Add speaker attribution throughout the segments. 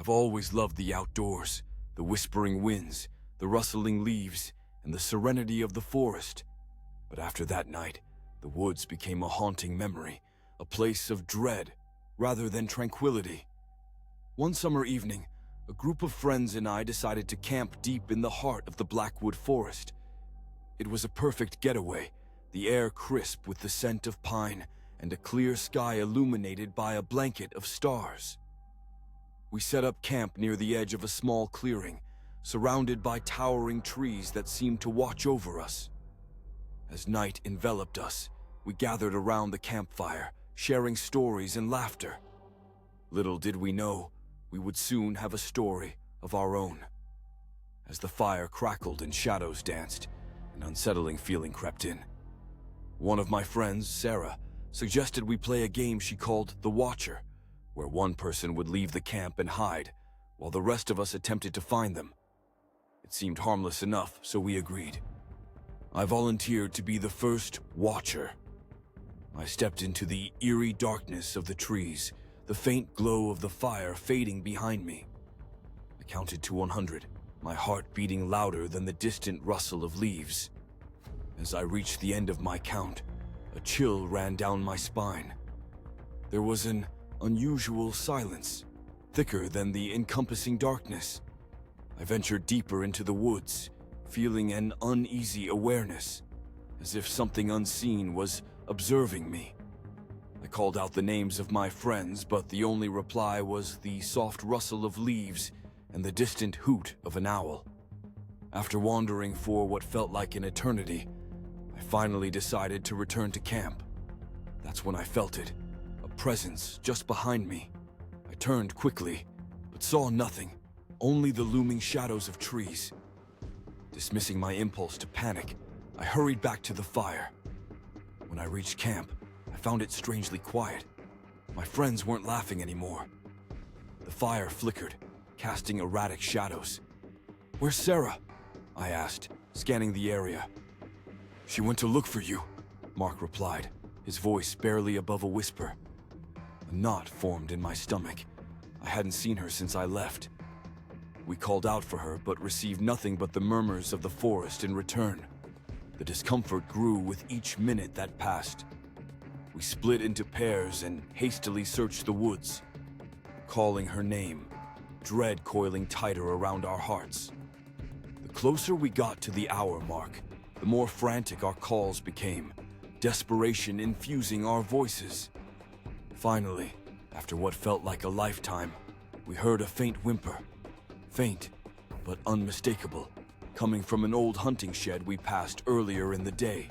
Speaker 1: I've always loved the outdoors, the whispering winds, the rustling leaves, and the serenity of the forest. But after that night, the woods became a haunting memory, a place of dread rather than tranquility. One summer evening, a group of friends and I decided to camp deep in the heart of the Blackwood Forest. It was a perfect getaway, the air crisp with the scent of pine and a clear sky illuminated by a blanket of stars. We set up camp near the edge of a small clearing, surrounded by towering trees that seemed to watch over us. As night enveloped us, we gathered around the campfire, sharing stories and laughter. Little did we know, we would soon have a story of our own. As the fire crackled and shadows danced, an unsettling feeling crept in. One of my friends, Sarah, suggested we play a game she called The Watcher, where one person would leave the camp and hide, while the rest of us attempted to find them. It seemed harmless enough, so we agreed. I volunteered to be the first Watcher. I stepped into the eerie darkness of the trees, the faint glow of the fire fading behind me. I counted to 100, my heart beating louder than the distant rustle of leaves. As I reached the end of my count, a chill ran down my spine. There was an unusual silence, thicker than the encompassing darkness. I ventured deeper into the woods, feeling an uneasy awareness, as if something unseen was observing me. I called out the names of my friends, but the only reply was the soft rustle of leaves and the distant hoot of an owl. After wandering for what felt like an eternity, I finally decided to return to camp. That's when I felt it, a presence just behind me. I turned quickly, but saw nothing, only the looming shadows of trees. Dismissing my impulse to panic, I hurried back to the fire. When I reached camp, I found it strangely quiet. My friends weren't laughing anymore. The fire flickered, casting erratic shadows. "Where's Sarah?" I asked, scanning the area. "She went to look for you," Mark replied, his voice barely above a whisper. A knot formed in my stomach. I hadn't seen her since I left. We called out for her, but received nothing but the murmurs of the forest in return. The discomfort grew with each minute that passed. We split into pairs and hastily searched the woods, calling her name, dread coiling tighter around our hearts. The closer we got to the hour mark, the more frantic our calls became, desperation infusing our voices. Finally, after what felt like a lifetime, we heard a faint whimper. Faint, but unmistakable, coming from an old hunting shed we passed earlier in the day.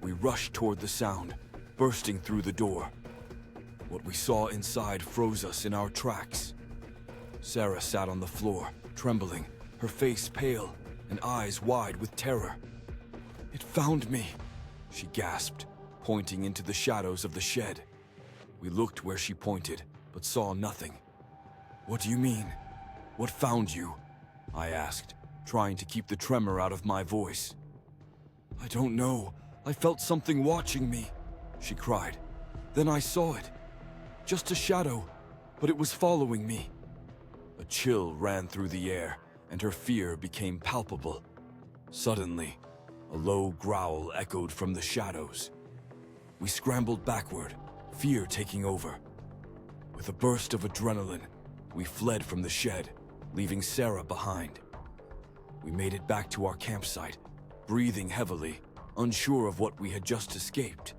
Speaker 1: We rushed toward the sound, bursting through the door. What we saw inside froze us in our tracks. Sarah sat on the floor, trembling, her face pale and eyes wide with terror. "It found me," she gasped, pointing into the shadows of the shed. We looked where she pointed, but saw nothing. "What do you mean? What found you?" I asked, trying to keep the tremor out of my voice. "I don't know. I felt something watching me," she cried. "Then I saw it. Just a shadow, but it was following me." A chill ran through the air, and her fear became palpable. Suddenly, a low growl echoed from the shadows. We scrambled backward, fear taking over. With a burst of adrenaline, we fled from the shed, leaving Sarah behind. We made it back to our campsite, breathing heavily, unsure of what we had just escaped.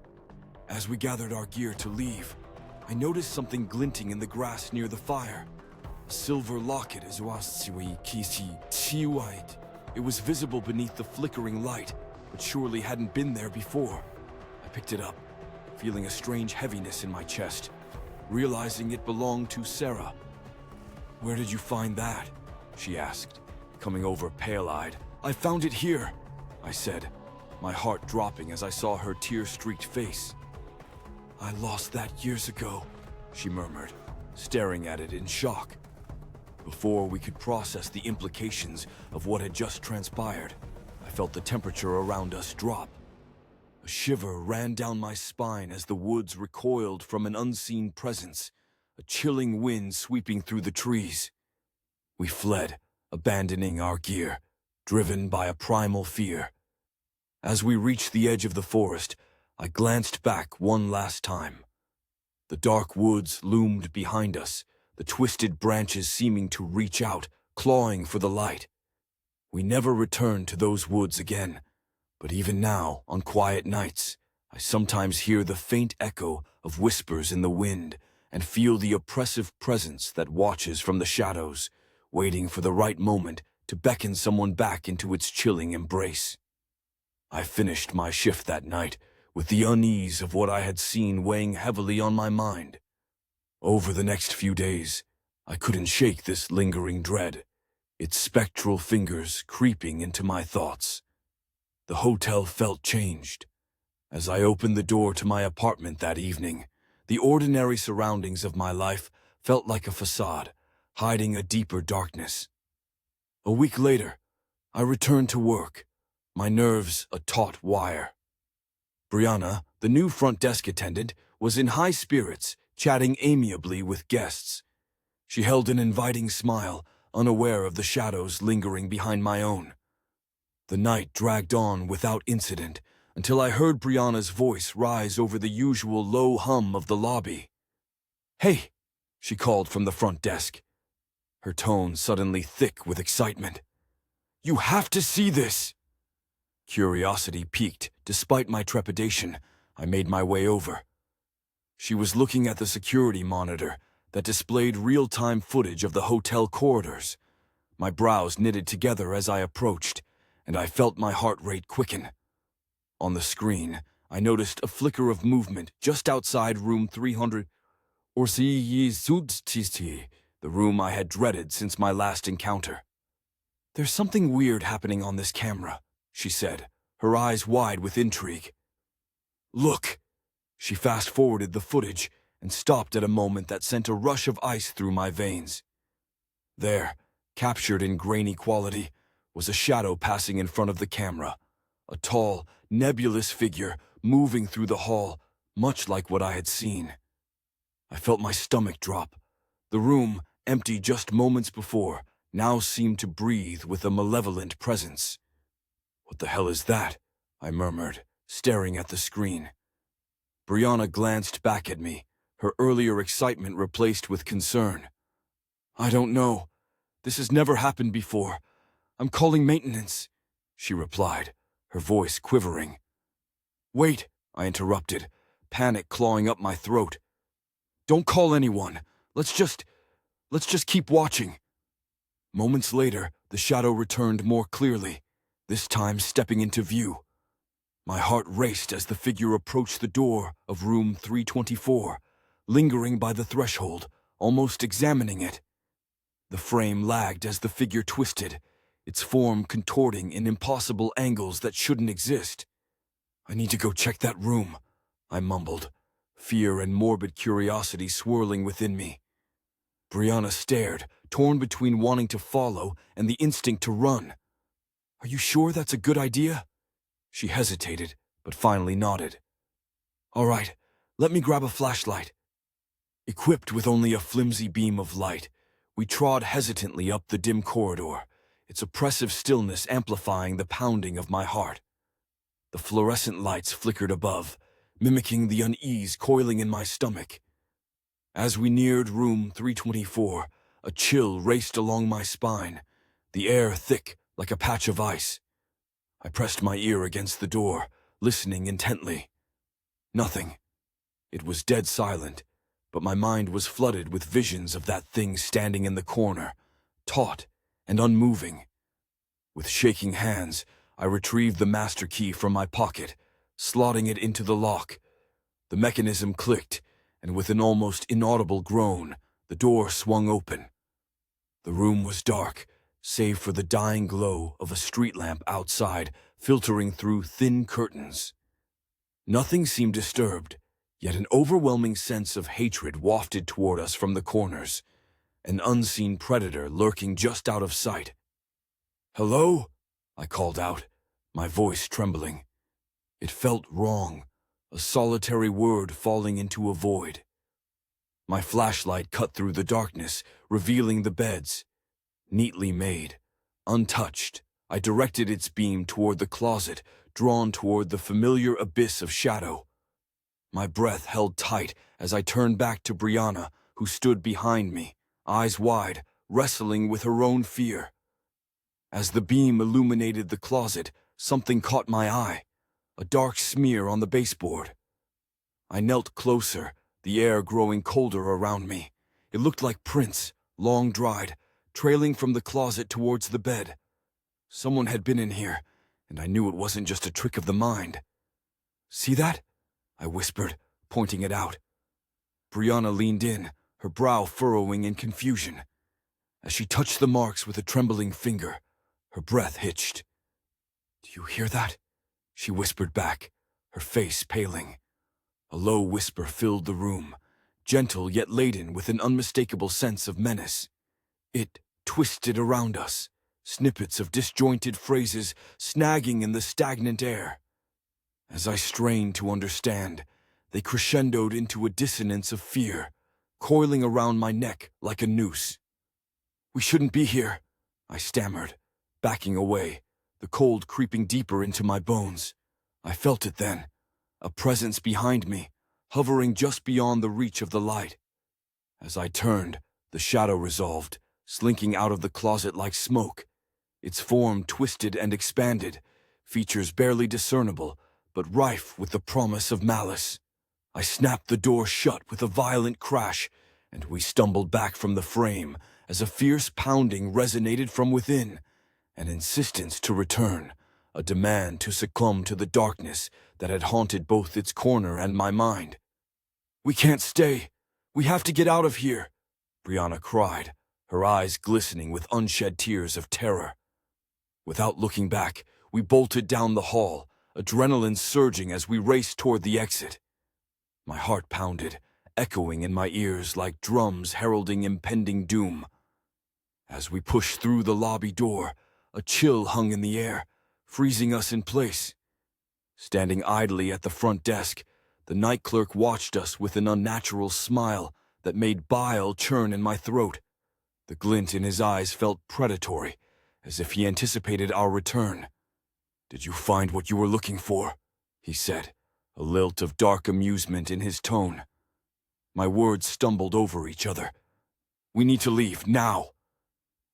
Speaker 1: As we gathered our gear to leave, I noticed something glinting in the grass near the fire. A silver locket as it was visible beneath the flickering light, but surely hadn't been there before. I picked it up, feeling a strange heaviness in my chest, realizing it belonged to Sarah. "Where did you find that?" she asked, coming over pale-eyed. "I found it here," I said, my heart dropping as I saw her tear-streaked face. "I lost that years ago," she murmured, staring at it in shock. Before we could process the implications of what had just transpired, I felt the temperature around us drop. A shiver ran down my spine as the woods recoiled from an unseen presence, a chilling wind sweeping through the trees. We fled, abandoning our gear, driven by a primal fear. As we reached the edge of the forest, I glanced back one last time. The dark woods loomed behind us, the twisted branches seeming to reach out, clawing for the light. We never returned to those woods again, but even now, on quiet nights, I sometimes hear the faint echo of whispers in the wind and feel the oppressive presence that watches from the shadows, waiting for the right moment to beckon someone back into its chilling embrace. I finished my shift that night with the unease of what I had seen weighing heavily on my mind. Over the next few days, I couldn't shake this lingering dread, its spectral fingers creeping into my thoughts. The hotel felt changed. As I opened the door to my apartment that evening, the ordinary surroundings of my life felt like a facade, hiding a deeper darkness. A week later, I returned to work, my nerves a taut wire. Brianna, the new front desk attendant, was in high spirits, chatting amiably with guests. She held an inviting smile, unaware of the shadows lingering behind my own. The night dragged on without incident until I heard Brianna's voice rise over the usual low hum of the lobby. "Hey," she called from the front desk, her tone suddenly thick with excitement. "You have to see this!" Curiosity piqued. Despite my trepidation, I made my way over. She was looking at the security monitor that displayed real-time footage of the hotel corridors. My brows knitted together as I approached, and I felt my heart rate quicken. On the screen, I noticed a flicker of movement just outside room 300, or the room I had dreaded since my last encounter. "There's something weird happening on this camera," she said, her eyes wide with intrigue. "Look!" She fast-forwarded the footage and stopped at a moment that sent a rush of ice through my veins. There, captured in grainy quality, was a shadow passing in front of the camera, a tall, nebulous figure moving through the hall, much like what I had seen. I felt my stomach drop. The room, empty just moments before, now seemed to breathe with a malevolent presence. "What the hell is that?" I murmured, staring at the screen. Brianna glanced back at me, her earlier excitement replaced with concern. "I don't know. This has never happened before. I'm calling maintenance," she replied, her voice quivering. "Wait," I interrupted, panic clawing up my throat. "Don't call anyone. Let's just keep watching." Moments later, the shadow returned more clearly, this time stepping into view. My heart raced as the figure approached the door of room 324, lingering by the threshold, almost examining it. The frame lagged as the figure twisted, its form contorting in impossible angles that shouldn't exist. "I need to go check that room," I mumbled, fear and morbid curiosity swirling within me. Brianna stared, torn between wanting to follow and the instinct to run. "Are you sure that's a good idea?" She hesitated, but finally nodded. "All right, let me grab a flashlight." Equipped with only a flimsy beam of light, we trod hesitantly up the dim corridor, its oppressive stillness amplifying the pounding of my heart. The fluorescent lights flickered above, mimicking the unease coiling in my stomach. As we neared room 324, a chill raced along my spine, the air thick like a patch of ice. I pressed my ear against the door, listening intently. Nothing. It was dead silent, but my mind was flooded with visions of that thing standing in the corner, taut and unmoving. With shaking hands, I retrieved the master key from my pocket, slotting it into the lock. The mechanism clicked, and with an almost inaudible groan, the door swung open. The room was dark, save for the dying glow of a street lamp outside filtering through thin curtains. Nothing seemed disturbed, yet an overwhelming sense of hatred wafted toward us from the corners, an unseen predator lurking just out of sight. "Hello?" I called out, my voice trembling. It felt wrong, a solitary word falling into a void. My flashlight cut through the darkness, revealing the beds. Neatly made, untouched, I directed its beam toward the closet, drawn toward the familiar abyss of shadow. My breath held tight as I turned back to Brianna, who stood behind me, eyes wide, wrestling with her own fear. As the beam illuminated the closet, something caught my eye, a dark smear on the baseboard. I knelt closer, the air growing colder around me. It looked like prints, long-dried, trailing from the closet towards the bed. Someone had been in here, and I knew it wasn't just a trick of the mind. "See that?" I whispered, pointing it out. Brianna leaned in, her brow furrowing in confusion. As she touched the marks with a trembling finger, her breath hitched. "Do you hear that?" she whispered back, her face paling. A low whisper filled the room, gentle yet laden with an unmistakable sense of menace. It twisted around us, snippets of disjointed phrases snagging in the stagnant air. As I strained to understand, they crescendoed into a dissonance of fear, coiling around my neck like a noose. "We shouldn't be here," I stammered, backing away, the cold creeping deeper into my bones. I felt it then, a presence behind me, hovering just beyond the reach of the light. As I turned, the shadow resolved, slinking out of the closet like smoke. Its form twisted and expanded, features barely discernible, but rife with the promise of malice. I snapped the door shut with a violent crash, and we stumbled back from the frame as a fierce pounding resonated from within, an insistence to return, a demand to succumb to the darkness that had haunted both its corner and my mind. "We can't stay. We have to get out of here," Brianna cried, her eyes glistening with unshed tears of terror. Without looking back, we bolted down the hall, adrenaline surging as we raced toward the exit. My heart pounded, echoing in my ears like drums heralding impending doom. As we pushed through the lobby door, a chill hung in the air, freezing us in place. Standing idly at the front desk, the night clerk watched us with an unnatural smile that made bile churn in my throat. The glint in his eyes felt predatory, as if he anticipated our return. "Did you find what you were looking for?" he said, a lilt of dark amusement in his tone. My words stumbled over each other. "We need to leave, now."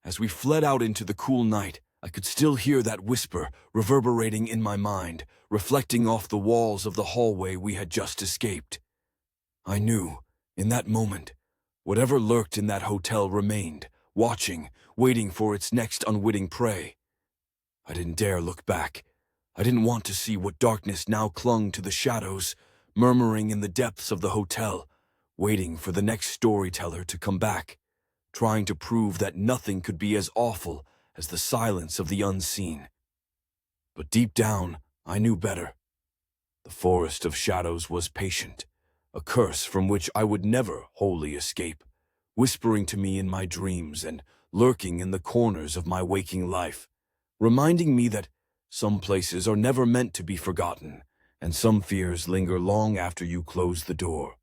Speaker 1: As we fled out into the cool night, I could still hear that whisper reverberating in my mind, reflecting off the walls of the hallway we had just escaped. I knew, in that moment, whatever lurked in that hotel remained, watching, waiting for its next unwitting prey. I didn't dare look back. I didn't want to see what darkness now clung to the shadows, murmuring in the depths of the hotel, waiting for the next storyteller to come back, trying to prove that nothing could be as awful as the silence of the unseen. But deep down, I knew better. The forest of shadows was patient, a curse from which I would never wholly escape, whispering to me in my dreams and lurking in the corners of my waking life, reminding me that some places are never meant to be forgotten, and some fears linger long after you close the door.